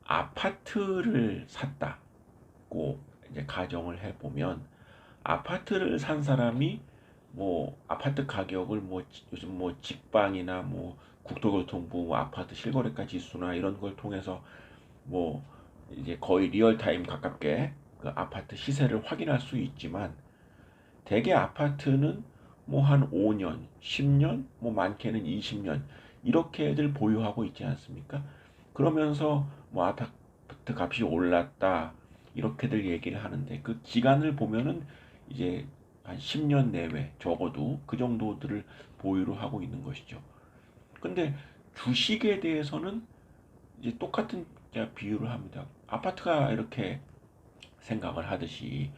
아파트를 샀다고 이제 가정을 해보면, 아파트를 산 사람이 뭐 아파트 가격을 뭐 요즘 뭐 직방이나 뭐 국토교통부 뭐 아파트 실거래가 지수나 이런 걸 통해서 뭐 이제 거의 리얼타임 가깝게 그 아파트 시세를 확인할 수 있지만, 대개 아파트는 뭐 한 5년, 10년, 뭐 많게는 20년 이렇게들 보유하고 있지 않습니까? 그러면서 뭐 아파트 값이 올랐다 이렇게들 얘기를 하는데, 그 기간을 보면은 이제 한 10년 내외 적어도 그 정도들을 보유를 하고 있는 것이죠. 근데 주식에 대해서는 이제 똑같은 비유를 합니다. 아파트가 이렇게 생각을 하듯이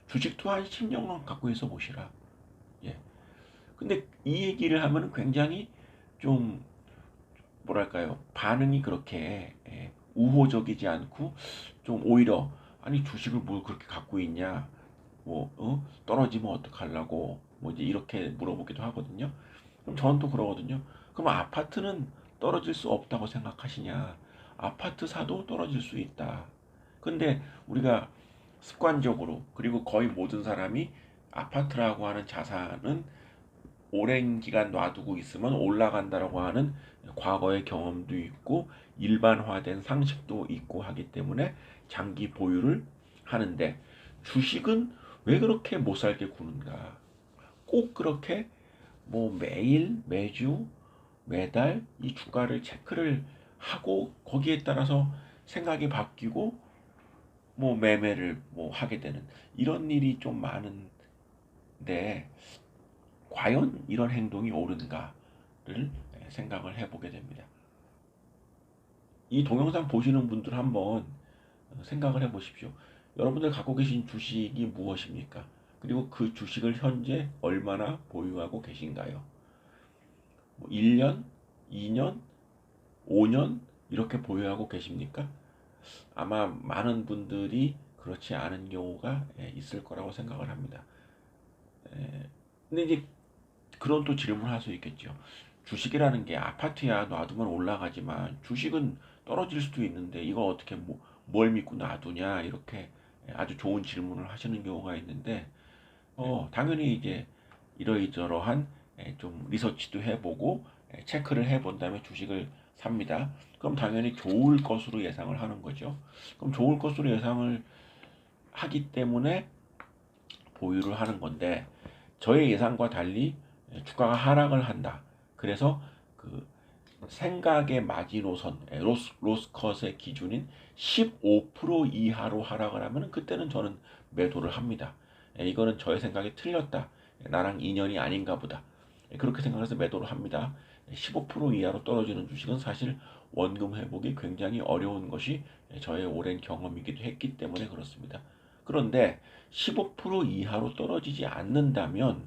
주식도 한 10년만 갖고 있어 보시라. 예. 근데 이 얘기를 하면 굉장히 좀 뭐랄까요, 반응이 그렇게 우호적이지 않고, 좀 오히려 아니 주식을 뭘 그렇게 갖고 있냐, 뭐 떨어지면 어떡하려고 뭐 이제 이렇게 물어보기도 하거든요. 그럼 저는 또 그러거든요. 그럼 아파트는 떨어질 수 없다고 생각하시냐? 아파트 사도 떨어질 수 있다. 근데 우리가 습관적으로, 그리고 거의 모든 사람이 아파트라고 하는 자산은 오랜 기간 놔두고 있으면 올라간다라고 하는 과거의 경험도 있고 일반화된 상식도 있고 하기 때문에 장기 보유를 하는데, 주식은 왜 그렇게 못 살게 구는가? 꼭 그렇게 뭐 매일, 매주, 매달 이 주가를 체크를 하고 거기에 따라서 생각이 바뀌고 뭐 매매를 뭐 하게 되는 이런 일이 좀 많은데, 과연 이런 행동이 옳은가를 생각을 해보게 됩니다. 이 동영상 보시는 분들 한번 생각을 해보십시오. 여러분들 갖고 계신 주식이 무엇입니까? 그리고 그 주식을 현재 얼마나 보유하고 계신가요? 뭐 1년, 2년, 5년 이렇게 보유하고 계십니까? 아마 많은 분들이 그렇지 않은 경우가 있을 거라고 생각을 합니다. 근데 이제 그런 또 질문을 할 수 있겠죠. 주식이라는 게 아파트야 놔두면 올라가지만 주식은 떨어질 수도 있는데 이거 어떻게 뭘 믿고 놔두냐, 이렇게 아주 좋은 질문을 하시는 경우가 있는데, 당연히 이제 이러이러한 좀 리서치도 해보고 체크를 해본 다음에 주식을 삽니다. 그럼 당연히 좋을 것으로 예상을 하는 거죠. 그럼 좋을 것으로 예상을 하기 때문에 보유를 하는 건데, 저의 예상과 달리 주가가 하락을 한다. 그래서 그 생각의 마지노선, 로스컷의 기준인 15% 이하로 하락을 하면 그때는 저는 매도를 합니다. 이거는 저의 생각이 틀렸다. 나랑 인연이 아닌가 보다. 그렇게 생각해서 매도를 합니다. 15% 이하로 떨어지는 주식은 사실 원금 회복이 굉장히 어려운 것이 저의 오랜 경험이기도 했기 때문에 그렇습니다. 그런데 15% 이하로 떨어지지 않는다면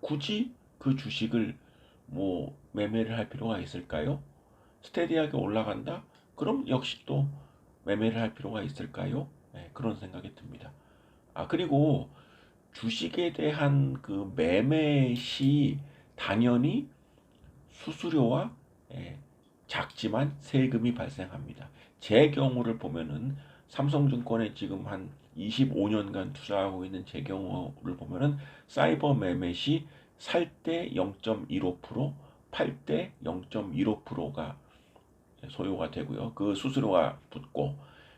굳이 그 주식을 뭐 매매를 할 필요가 있을까요? 스테디하게 올라간다? 그럼 역시 또 매매를 할 필요가 있을까요? 그런 생각이 듭니다. 그리고 주식에 대한 그 매매 시 당연히 수수료와 작지만 세금이 발생합니다. 제 경우를 보면은 삼성증권에 지금 한 25년간 투자하고 있는 제 경우를 보면은 사이버 매매 시 살 때 0.15%, 팔 때 0.15%가 소요가 되고요. 그 수수료가 붙고,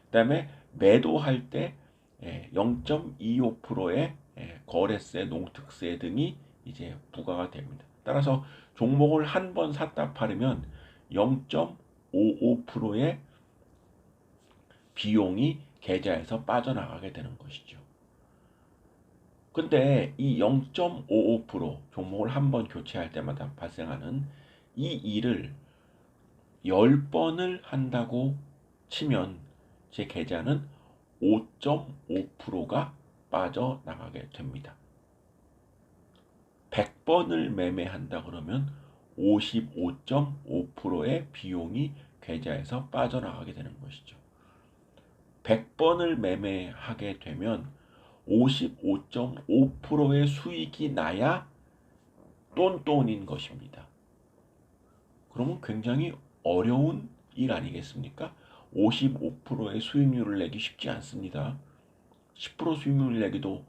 그다음에 매도할 때 0.25%의 거래세, 농특세 등이 이제 부과가 됩니다. 따라서 종목을 한 번 샀다 팔으면 0.55%의 비용이 계좌에서 빠져나가게 되는 것이죠. 근데 이 0.55% 종목을 한 번 교체할 때마다 발생하는 이 일을 10번을 한다고 치면 제 계좌는 5.5%가 빠져나가게 됩니다. 100번을 매매한다 그러면 55.5%의 비용이 계좌에서 빠져나가게 되는 것이죠. 100번을 매매하게 되면 55.5%의 수익이 나야 똔똔인 것입니다. 그러면 굉장히 어려운 일 아니겠습니까? 55%의 수익률을 내기 쉽지 않습니다. 10% 수익률을 내기도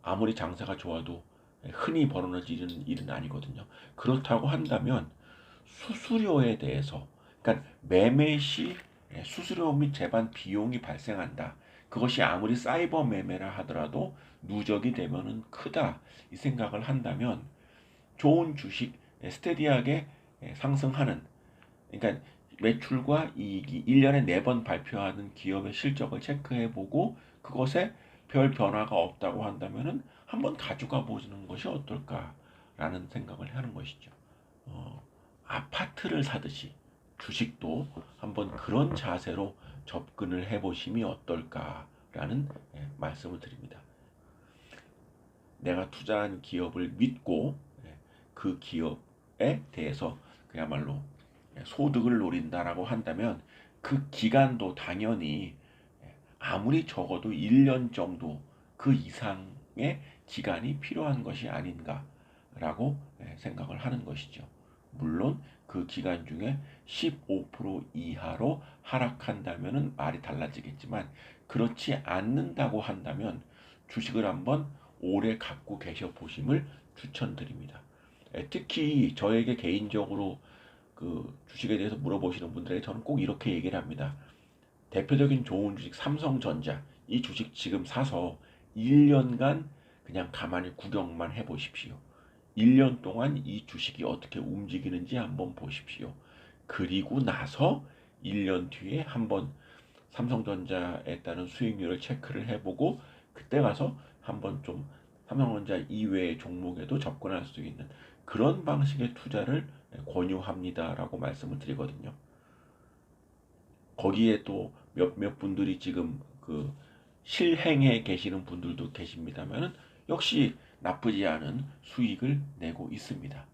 아무리 장사가 좋아도 흔히 벌어지는 일은 아니거든요. 그렇다고 한다면 수수료에 대해서, 그러니까 매매 시 수수료 및 재반 비용이 발생한다. 그것이 아무리 사이버 매매라 하더라도 누적이 되면은 크다. 이 생각을 한다면 좋은 주식, 스테디하게 상승하는, 그러니까 매출과 이익이 1년에 4번 발표하는 기업의 실적을 체크해보고 그것에 별 변화가 없다고 한다면은 한번 가져가 보시는 것이 어떨까라는 생각을 하는 것이죠. 어, 아파트를 사듯이 주식도 한번 그런 자세로 접근을 해보심이 어떨까라는 말씀을 드립니다. 내가 투자한 기업을 믿고 그 기업에 대해서 그야말로 소득을 노린다라고 한다면 그 기간도 당연히 아무리 적어도 1년 정도 그 이상의 기간이 필요한 것이 아닌가라고 생각을 하는 것이죠. 물론 그 기간 중에 15% 이하로 하락한다면 말이 달라지겠지만 그렇지 않는다고 한다면 주식을 한번 오래 갖고 계셔 보심을 추천드립니다. 특히 저에게 개인적으로 그 주식에 대해서 물어보시는 분들에게 저는 꼭 이렇게 얘기를 합니다. 대표적인 좋은 주식 삼성전자, 이 주식 지금 사서 1년간 그냥 가만히 구경만 해보십시오. 1년 동안 이 주식이 어떻게 움직이는지 한번 보십시오. 그리고 나서 1년 뒤에 한번 삼성전자에 따른 수익률을 체크를 해보고 그때 가서 한번 좀 삼성전자 이외의 종목에도 접근할 수 있는 그런 방식의 투자를 권유합니다라고 말씀을 드리거든요. 거기에 또 몇몇 분들이 지금 그 실행해 계시는 분들도 계십니다만은 역시 나쁘지 않은 수익을 내고 있습니다.